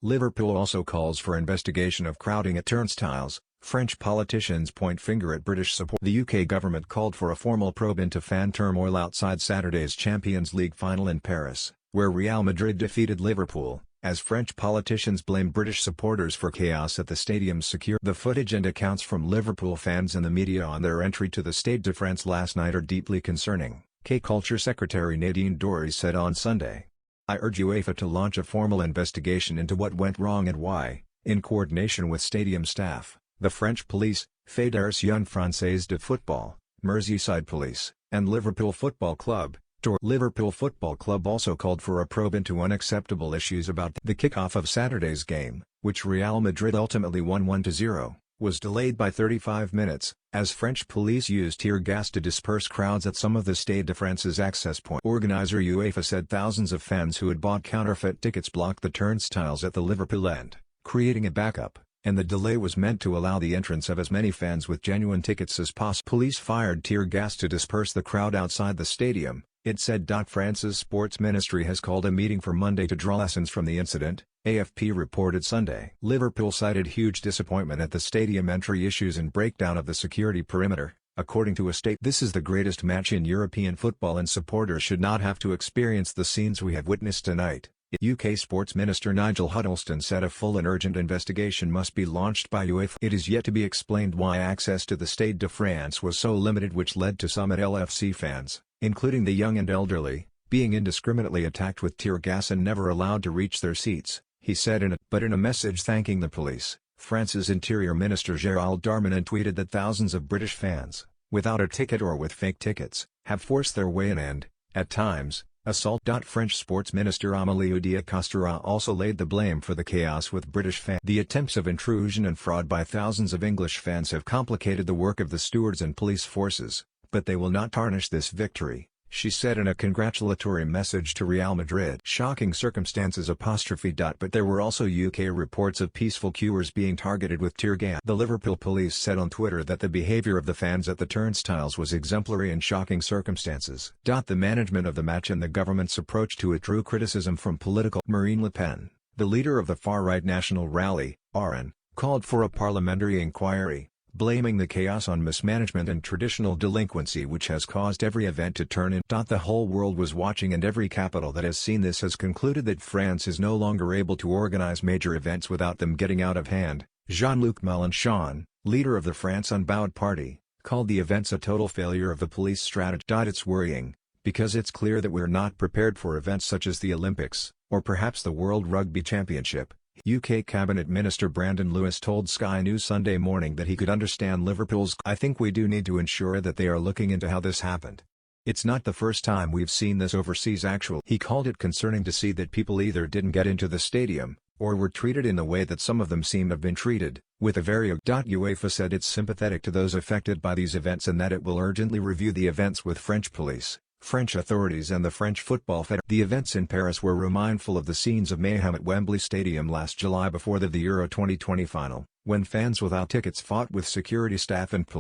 Liverpool also calls for investigation of crowding at turnstiles. French politicians point finger at British support. The UK government called for a formal probe into fan turmoil outside Saturday's Champions League final in Paris, where Real Madrid defeated Liverpool, as French politicians blame British supporters for chaos at the stadium's security. The footage and accounts from Liverpool fans and the media on their entry to the Stade de France last night are deeply concerning, Culture Secretary Nadine Dorries said on Sunday. I urge UEFA to launch a formal investigation into what went wrong and why, in coordination with stadium staff, the French police, Fédération Française de Football, Merseyside Police, and Liverpool Football Club. Liverpool Football Club also called for a probe into unacceptable issues about the kickoff of Saturday's game, which Real Madrid ultimately won 1-0, was delayed by 35 minutes, as French police used tear gas to disperse crowds at some of the Stade de France's access points. Organizer UEFA said thousands of fans who had bought counterfeit tickets blocked the turnstiles at the Liverpool end, creating a backup, and the delay was meant to allow the entrance of as many fans with genuine tickets as possible. Police fired tear gas to disperse the crowd outside the stadium, it said. France's sports ministry has called a meeting for Monday to draw lessons from the incident, AFP reported Sunday. Liverpool cited huge disappointment at the stadium entry issues and breakdown of the security perimeter, according to a statement. This is the greatest match in European football and supporters should not have to experience the scenes we have witnessed tonight. UK Sports Minister Nigel Huddleston said a full and urgent investigation must be launched by UEFA. It is yet to be explained why access to the Stade de France was so limited, which led to some at LFC fans, including the young and elderly, being indiscriminately attacked with tear gas and never allowed to reach their seats, he said in a message thanking the police. France's Interior Minister Gérald Darmanin tweeted that thousands of British fans, without a ticket or with fake tickets, have forced their way in and, at times, assault. French Sports Minister Amélie Oudéa-Castéra also laid the blame for the chaos with British fans. The attempts of intrusion and fraud by thousands of English fans have complicated the work of the stewards and police forces, but they will not tarnish this victory, she said in a congratulatory message to Real Madrid. Shocking circumstances but there were also UK reports of peaceful queuers being targeted with tear gas. The Liverpool police said on Twitter that the behaviour of the fans at the turnstiles was exemplary in shocking circumstances. The management of the match and the government's approach to it drew criticism from political. Marine Le Pen, the leader of the far-right National Rally, RN, called for a parliamentary inquiry, blaming the chaos on mismanagement and traditional delinquency which has caused every event to turn in. The whole world was watching and every capital that has seen this has concluded that France is no longer able to organize major events without them getting out of hand. Jean-Luc Mélenchon, leader of the France Unbowed Party, called the events a total failure of the police strategy. It's worrying, because it's clear that we're not prepared for events such as the Olympics, or perhaps the World Rugby Championship. UK Cabinet Minister Brandon Lewis told Sky News Sunday morning that he could understand Liverpool's. I think we do need to ensure that they are looking into how this happened. It's not the first time we've seen this overseas actually. He called it concerning to see that people either didn't get into the stadium, or were treated in the way that some of them seem to have been treated, with a very. UEFA said it's sympathetic to those affected by these events and that it will urgently review the events with French police, French authorities and the French Football Federation. The events in Paris were mindful of the scenes of mayhem at Wembley Stadium last July before the Euro 2020 final, when fans without tickets fought with security staff and police.